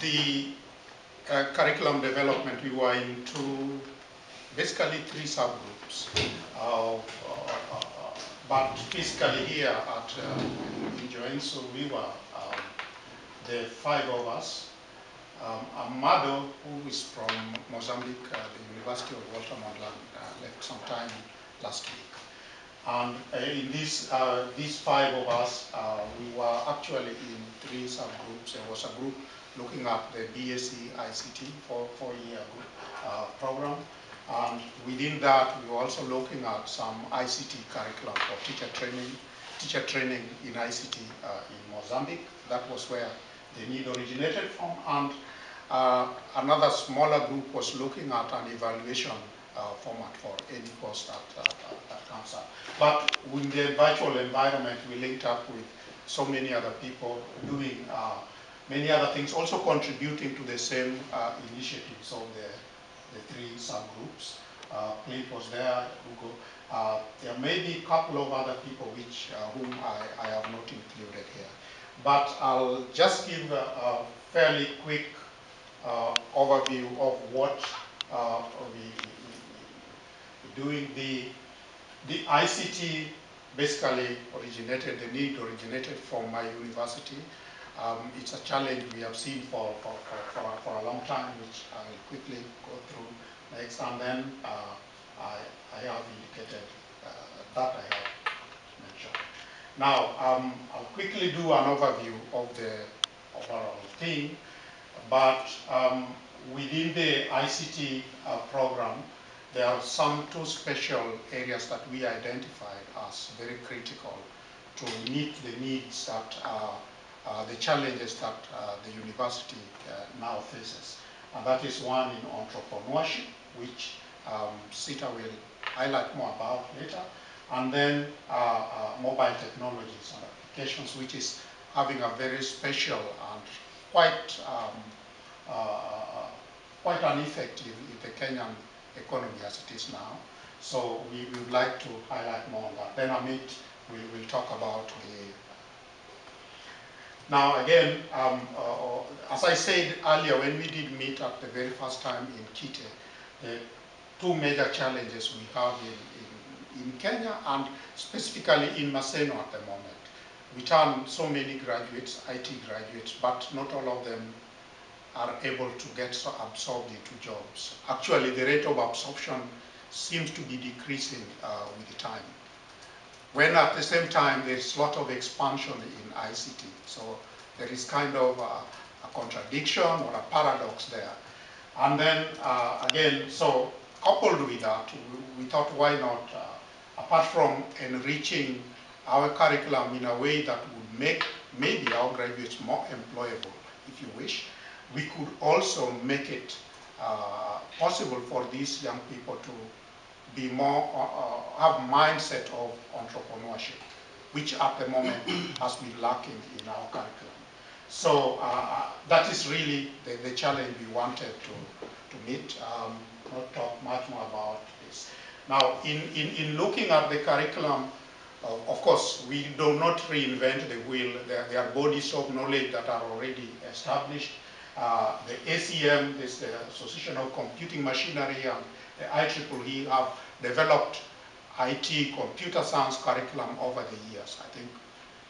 the curriculum development, we were into basically three subgroups. But physically here at in Joensu, we were the five of us. Amado, who is from Mozambique, the University of Walter Mondlane, left sometime last week. And in these five of us, we were actually in three subgroups. There was a group looking at the BSc ICT four-year program. And within that, we were also looking at some ICT curriculum for teacher training in ICT in Mozambique. That was where the need originated from. And another smaller group was looking at an evaluation format for any course that comes up. But in the virtual environment, we linked up with so many other people doing many other things, also contributing to the same initiatives of the three subgroups. Clint was there, Hugo. There may be a couple of other people whom I have not included here. But I'll just give a fairly quick overview of what we're doing. The ICT basically originated, the need originated from my university. It's a challenge we have seen for a long time, which I will quickly go through next, and then I have indicated that I have mentioned. Now, I'll quickly do an overview of the overall thing, but within the ICT program, there are two special areas that we identified as very critical to meet the needs that the challenges that the university now faces. And that is one in entrepreneurship, which Sita will highlight more about later, and then mobile technologies and applications, which is having a very special and quite an effect in the Kenyan economy as it is now. So we would like to highlight more on that. Then Amit will talk about the... Now again, as I said earlier, when we did meet at the very first time in Kite, the two major challenges we have in Kenya and specifically in Maseno at the moment. We turn so many graduates, IT graduates, but not all of them are able to get absorbed into jobs. Actually, the rate of absorption seems to be decreasing with the time, when at the same time there's a lot of expansion in ICT. So there is kind of a contradiction or a paradox there. And then again, so coupled with that, we thought why not, apart from enriching our curriculum in a way that would make maybe our graduates more employable, if you wish, we could also make it possible for these young people to be more, have mindset of entrepreneurship, which at the moment has been lacking in our curriculum. So that is really the challenge we wanted to meet. Not talk much more about this. Now, in looking at the curriculum, of course, we do not reinvent the wheel. There are bodies of knowledge that are already established. The ACM, this the Association of Computing Machinery, and the IEEE have developed IT computer science curriculum over the years. I think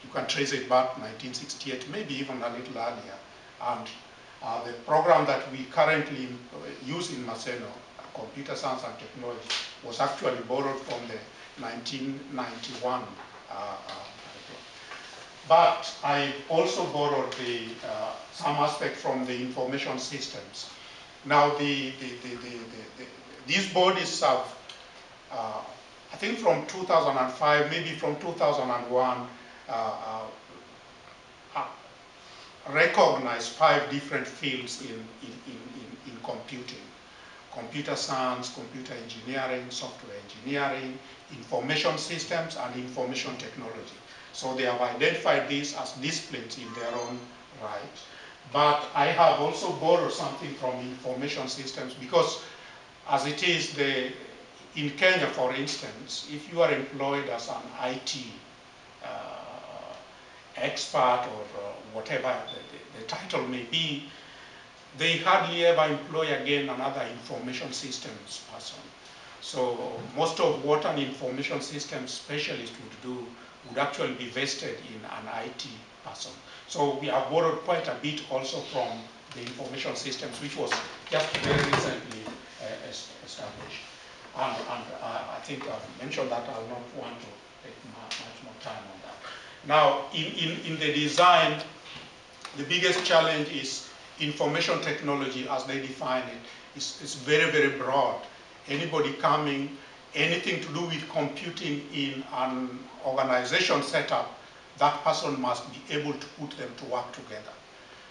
you can trace it back 1968, maybe even a little earlier. And the program that we currently use in Maseno, Computer Science and Technology, was actually borrowed from the 1991 But I also borrowed some aspect from the information systems. Now, these bodies have, I think from 2005, maybe from 2001, recognized 5 different fields in computing. Computer science, computer engineering, software engineering, information systems, and information technology. So they have identified these as disciplines in their own right. But I have also borrowed something from information systems because as it is, in Kenya, for instance, if you are employed as an IT expert or whatever the title may be, they hardly ever employ again another information systems person. So most of what an information systems specialist would do would actually be vested in an IT person. So we have borrowed quite a bit also from the information systems, which was just very recently established. And I think I've mentioned that. I'll not want to take much more time on that. Now, in the design, the biggest challenge is information technology as they define it is very, very broad. Anybody coming, anything to do with computing in an organization setup, that person must be able to put them to work together.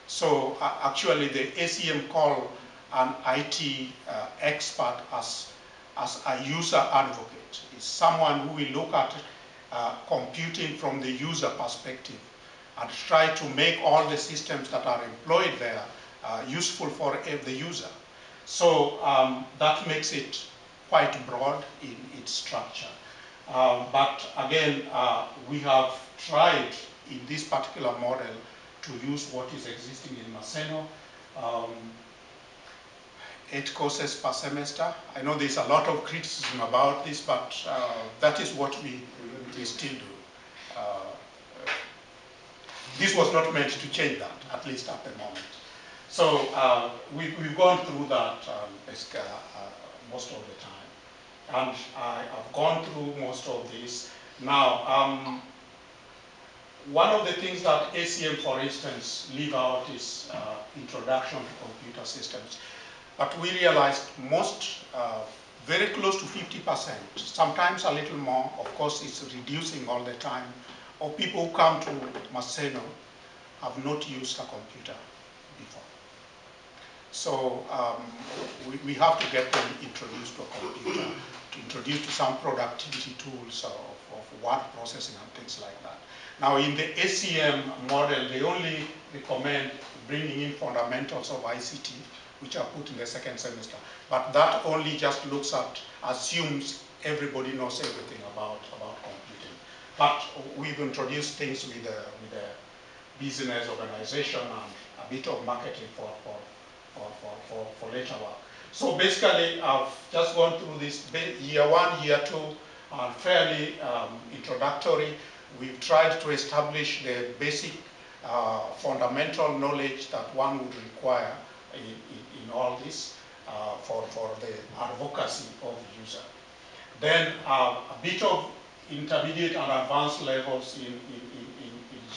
So actually the ACM call an IT expert as a user advocate. Is someone who will look at computing from the user perspective and try to make all the systems that are employed there useful for the user. So that makes it quite broad in its structure. But again, we have tried in this particular model to use what is existing in Maseno. 8 courses per semester. I know there's a lot of criticism about this, but that is what we still do. This was not meant to change that, at least at the moment. So we've gone through that most of the time. And I've gone through most of this. Now, one of the things that ACM, for instance, leave out is introduction to computer systems. But we realized most, very close to 50%, sometimes a little more, of course it's reducing all the time, of people who come to Maseno have not used a computer before. So we have to get them introduced to a computer, to introduce to some productivity tools of word processing and things like that. Now in the ACM model, they only recommend bringing in fundamentals of ICT, which are put in the second semester. But that only just looks at, assumes everybody knows everything about computing. But we've introduced things with the business organization and a bit of marketing for later work. So basically, I've just gone through this year 1, year 2, are fairly introductory. We've tried to establish the basic fundamental knowledge that one would require in all this for the advocacy of the user. Then a bit of intermediate and advanced levels in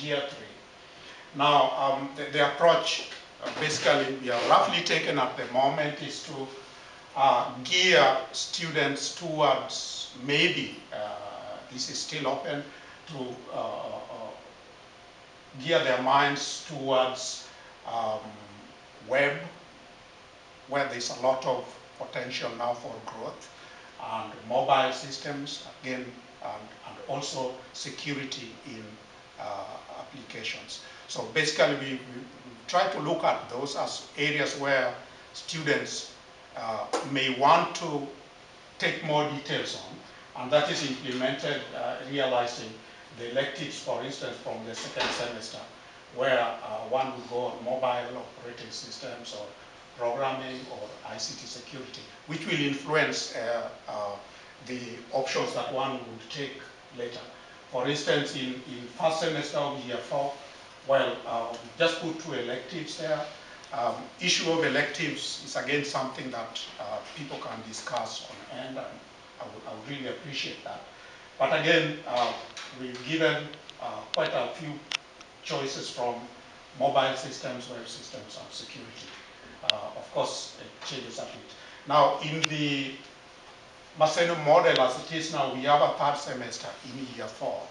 year 3. Now, the approach basically we are roughly taken at the moment is to gear students towards, maybe this is still open, to gear their minds towards web, where there's a lot of potential now for growth, and mobile systems, again, and also security in applications. So basically, we try to look at those as areas where students may want to take more details on, and that is implemented, realizing the electives, for instance, from the second semester, where one would go on mobile operating systems or programming or ICT security, which will influence the options that one would take later. For instance, in first semester of year 4, well, just put 2 electives there. Issue of electives is again something that people can discuss on end, and I would really appreciate that. But again, we've given quite a few choices from mobile systems, web systems, and security. Of course, it changes a bit. Now, in the Maseno model as it is now, we have a 3rd semester in year 4,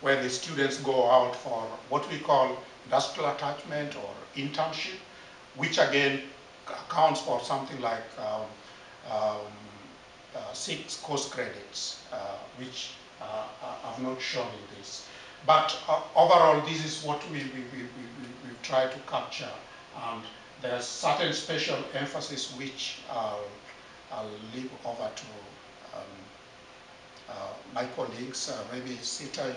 where the students go out for what we call industrial attachment or internship, which again accounts for something like 6 course credits, which I've not shown in this. But overall, this is what we've tried to capture, and there's certain special emphasis which I'll leave over to my colleagues, maybe Sita.